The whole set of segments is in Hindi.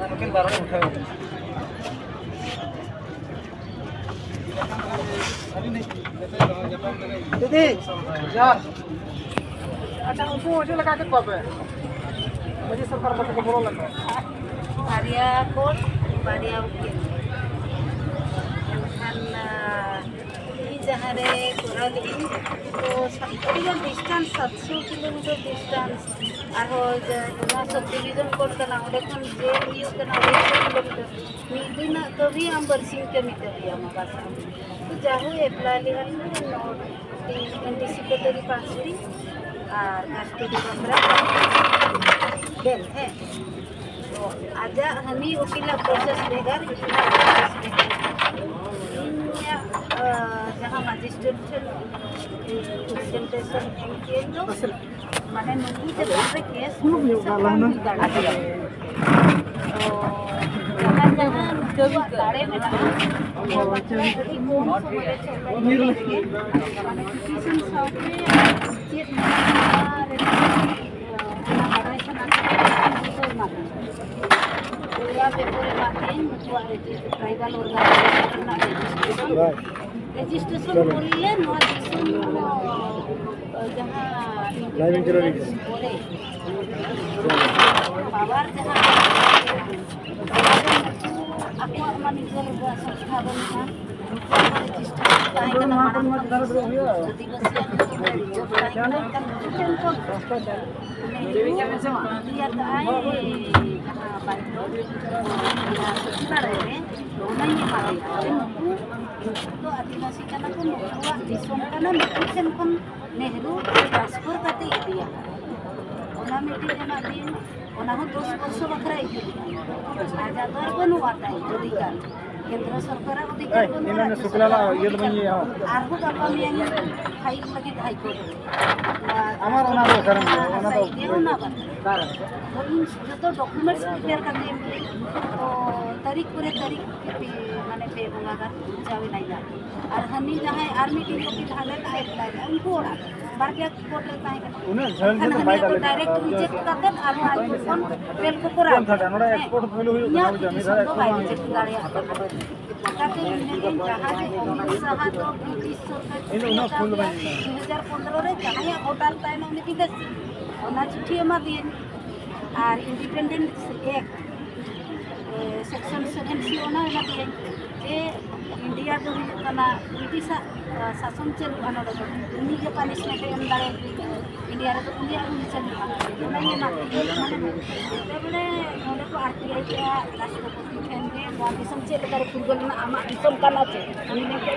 mungkin barangnya udah. Jadi, ya. Ada usul aja lagi ke apa? Jadi सरकार बच्चे को बोलो लगा। Area code, area ukir. Ini jahare kurang ini, तो सबसे डिस्टेंस 700 किलोमीटर डिस्टेंस आरो जहाँ सब डिवीजन कोड करना उड़े कौन जेल यूज करना 100 किलोमीटर मीडिना तो भी हम बरसिंग के मीटर लिया मगासा तो जाहु अप्लाई लिया नोट एंटीसिपेटरी पासरी और कस्टडी बंदरा बेल है तो आजा हमी उकिला प्रोसेस लेगा जहाँ मजिस्ट्रेट प्रेजेंटेशन के तो माने नोटी से बारे केस जहाँ जो दाड़े में ना वो बच्चे की कौन सा बड़े चल रहे हैं माने किसी सामने चेत या पेपर माध्यम ट्राइबल ऑर्गेनाइजेशन रजिस्ट्रेशन बोलिए नॉट जहाँ बोले पावर जहाँ आपको मनिजर संस्था बनना तो आदिवासी करना को दिसों करना नोटिफिकेशन को नेहरू ट्रांसफर करते दिया ओना मीटिंग जमा दिन ओना हो 10 वर्ष बखरा दिया आजादर बनु आता है अधिकार केंद्र सरकार अधिकार इन्होंने शुक्लाला ये तो नहीं है आरहु गप्पा में हाई लगी हाई कोर्ट हमारा ना तो कारण ना तो कारण तो इन जो डॉक्यूमेंट्स प्रिपेयर करते हैं तो तारीख पूरे तारीख माने पे बंगागा जावे नहीं जा और हनी जहां आर्मी की जो की हालत है उनको ओड़ा बारके कोर्ट रहता है उन्हें झल से बाय डायरेक्ट रिजेक्ट करते और आज फोन बेल को करा था नोड़ा एक्सपोर्ट फेल हुई ना जमी रा एक्सपोर्ट रिजेक्ट गाड़ी कहते हैं जहां सहा तो ब्रिटिश सरकार इन उन्हें फुल बाय 2015 रे जहां होटल टाइम में की दसी ओना चिट्ठी एमा दिए और इंडिपेंडेंस एक्ट सेक्शन 7C ओना एमा दिए जे इंडिया जो कना ब्रिटिश शासन चलू अनोड उन्हीं के पनिशमेंट एम दारे इंडिया रे तो इंडिया उन्हीं चलू नहीं ना तबले नोडे को आरटीआई के राष्ट्रपति ठेन के मॉडिशन चेक करे फुटबॉल में आमा दिसम कना छे उन्हीं के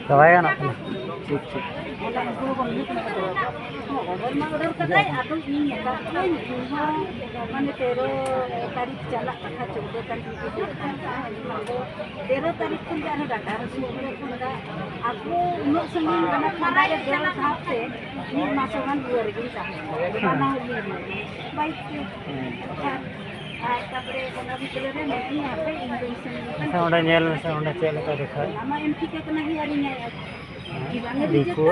Kawayan ako. Cik. Saya udah nyel, saya udah cek lagi dekat. Diku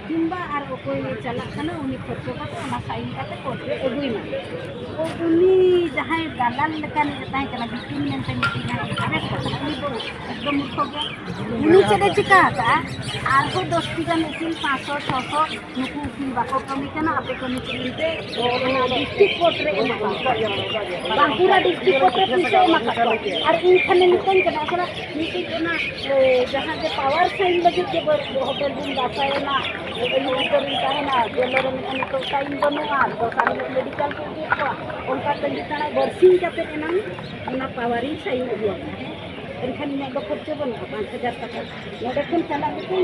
Jumba ar okoy chalak kana uni khorcho kate ona sain kate kotre egui ma o uni jahai dalal lekan tahe kana bikin nente meeting are ko uni bo ekdom murkho uni chede chika ta ar ko 10 T gan ukil 500 600 nuku ukil bako kami kana ape kami chinte ona district kotre ema Bankura district kotre pise ema ar inkhane niten kana asala niti kana jahan je power sign lagi ke hotel room dasai na medical उनका तंगितना बर्सिंग करते एनम उना पावरी सही हो गया एनखान इन दो खर्च बना 5000 টাকা नोडे खन चला के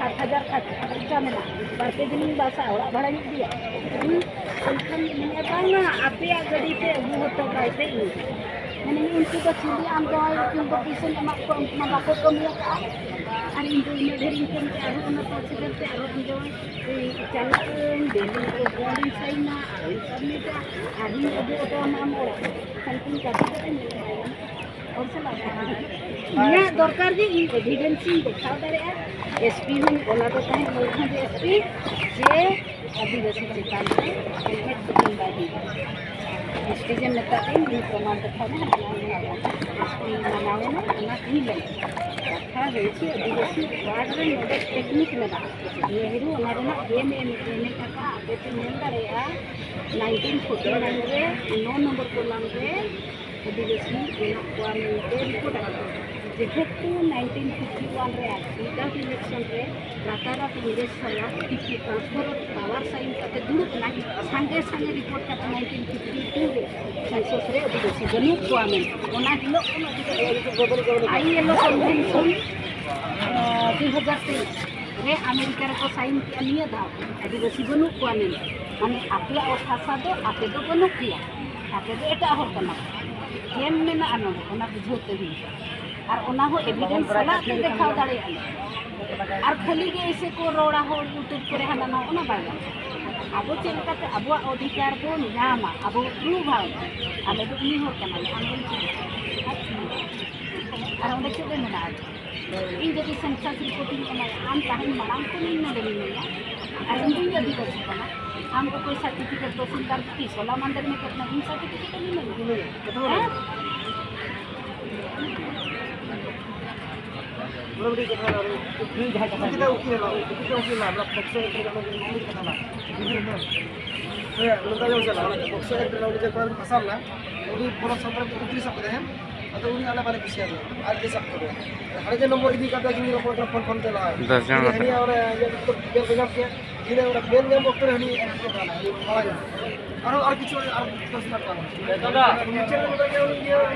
7000 खर्चा में बारके दिन बासा ओड़ा भाड़ा नहीं दिया एनखान ने बांगा आपे गड़ी पे अबू होता बाइते मैंने उनको तो चिली आम दो उनको पीछे में को कमिया और इनको इन्हें घर इनके आरो उन तो से करते आरो जो चला डेली को बॉडी सही ना सब में का आदि अबू तो नाम संकिन करते और से लगा ये दरकार जी एविडेंस दिखाओ दरे एसपी में बोला तो है मोरखा जे एसपी जे आदिवासी चितान में हेड बुकिंग बादी एसपी जे नेता के प्रमाण दिखाओ ना एसपी मनावे ना ना ही ले रखा है कि आदिवासी वार्ड में नोडल टेक्निक लगा ये हिरू हमारे ना एम का बेटे मेल दरे 1949 रे 9 नंबर को लांगे आदिवासी वन रिपोर्ट जेहेतु 1951 रे विदाउट इलेक्शन रे रातारात इंग्रेज साला टिकी ट्रांसफर पावर साइन करते दुरुप नहीं संगे संगे रिपोर्ट करते 1952 रे सेंसस रे आदिवासी बनू को आमेन ओना हिलो आईएलओ कन्वेंशन 2003 रे अमेरिका को साइन किया निया था आदिवासी बनू को आमेन माने आपला भाषा दो आपे दो बनू किया आपे दो एटा हर कना केन मेना आनो ओना बुझोते ही और ओना हो एविडेंस सला ते देखाव दाड़े और खाली के ऐसे को रोड़ा हो यूट्यूब करे हाना ना ओना बाय अब चलते अब अधिकार को नामा अब प्रूव हाउ आले तो नी हो कना आंदोलन और ओंडे के मेना इन जदि सेंसस रिपोर्टिंग कना आम ताहन मांग को नी नडे नी और इन जदि को कना हमको कोई सर्टिफिकेट तो सुंदर की 16 मंदिर में कितना इन सर्टिफिकेट नहीं मिले बरोबर कथा रे फ्री जहां कथा किता उकिल ना हमरा पक्ष एक जनो के कथा ना ए लता जो चला पक्ष एक जनो के पर फसल ना उनी पूरा संपर्क उतरी सकते हैं तो उनी आला वाले किसी आज के सकते हैं हर जे नंबर दी करता जिन रिपोर्ट फोन देला 10 जन और ये तो बेर बजाम के जिने और बेन नेम डॉक्टर हनी और किछु और तो करता है दादा नीचे में लगे ये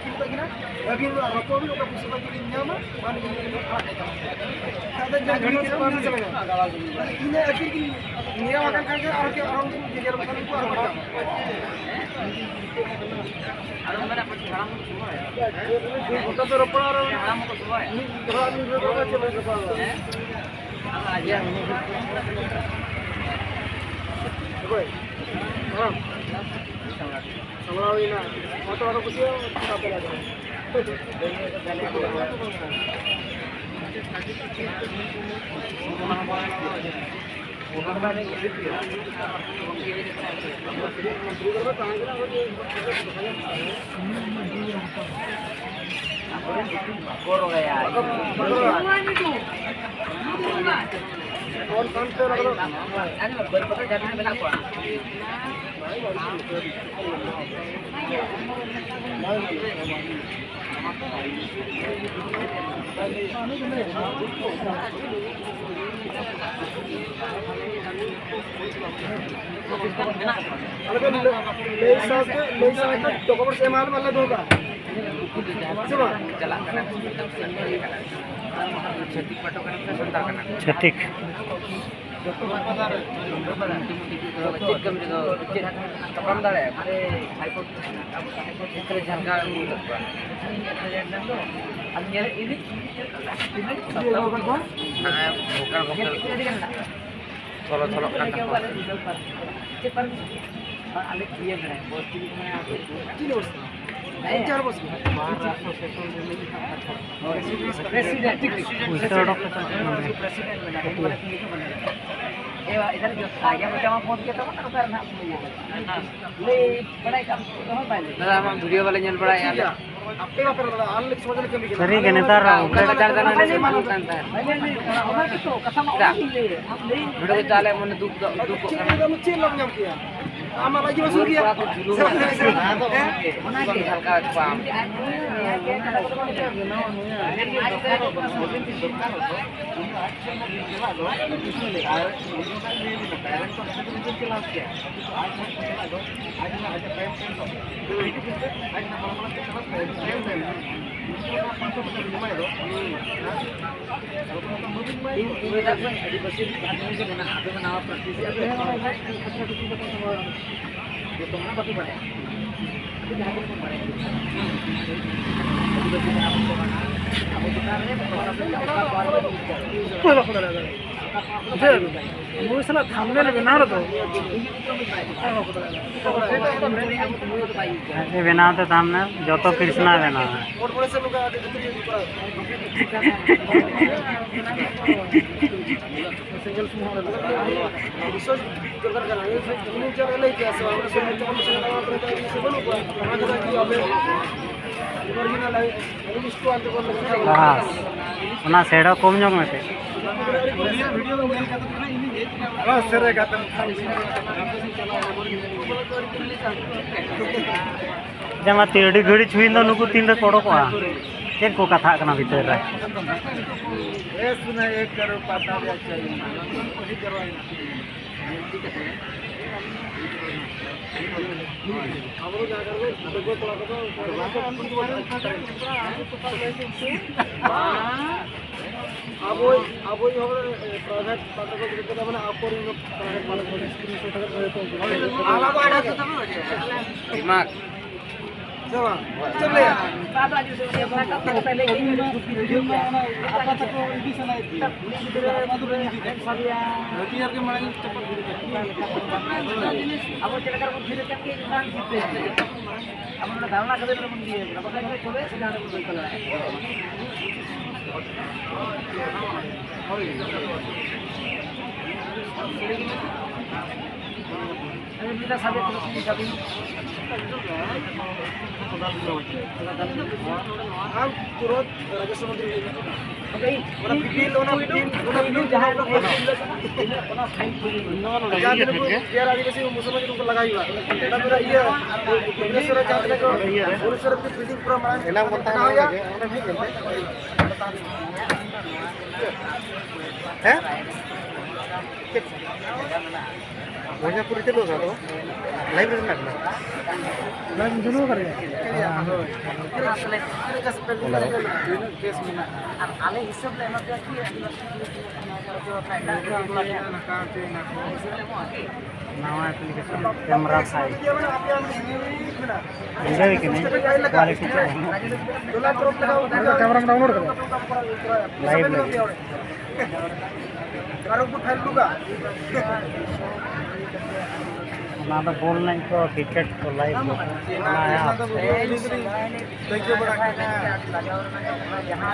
कितना कि ना अभी रको भी ओका पुष्पा के नियम मान के दादा जागरण से मान चलेगा इने अखिर की नियम आकर करके और के अराउंड के जगह बता को और मेरा कुछ खराब हुआ है ओटा तो रपड़ा और खराब को हुआ है थोड़ा नी रोका चले रपड़ा है अब आ गया ओए हां समावी ना फोटो और कुछ का पे लगा और कांटे लगलो आज बरपटा जाने में को डॉक्यूमेंट एमआर वाला दोगा चला छत्तीस इधर जो आगे में जमा फोन किया था ना उधर ना ले बड़ा काम तो हो पाए दादा हम वीडियो वाले जन बड़ा यार आपके का पर ऑनलाइन समझ के कमी सरी के नेता का चार जना ने मालूम करता है हमरा तो कसम ले वीडियो चाले मन दुख चेल लग जम किया आमा लगी वसूल किया होना के हल्का पाम मुझे थामने बना तो बनाते थामने जो तो कृष्णा बना हाँ सेड़ा कम जोग में जमा तेड़ी घड़ी छुई नुकु तीन रे कोड़ो को चेक को कथा करना भीतर रे एक ना एक करो पता भी चाहिए कोशिश करवाई हम लोग जाकर देखो थोड़ा अब वही हम प्राइवेट पार्टनर को देखते हैं मैंने आपको इन प्राइवेट वाले को स्क्रीनशॉट अगर करे तो आला को आड़ा तो दिमाग जमा चले बाबा जी से अपना कब तक पहले की वीडियो में आपका तक को एडिशन है मधुर सबिया टीआर के माने चप्पल अब चलकर वो फिर करके इंसान जीते अब उन्होंने धारणा कर देना मन दिए अब कहीं चले सीधा निकल रहा है अरे मेरा साबित सभी हम तुरंत राजस्व मंत्री जहाँ आदिवासी मुसलमान को लगाई हुआ मेरा ये वजह पूरी चलो सर लाइब्रेरी में लाइव सुनो कर आले हिसाब ले ना नवा एप्लीकेशन कैमरा साइज इंजॉय के नहीं क्वालिटी कैमरा में डाउनलोड करो लाइव करो को फाइल लूगा ना तो बोल नहीं तो टिकट तो लाइव बनाया देखिए बड़ा यहाँ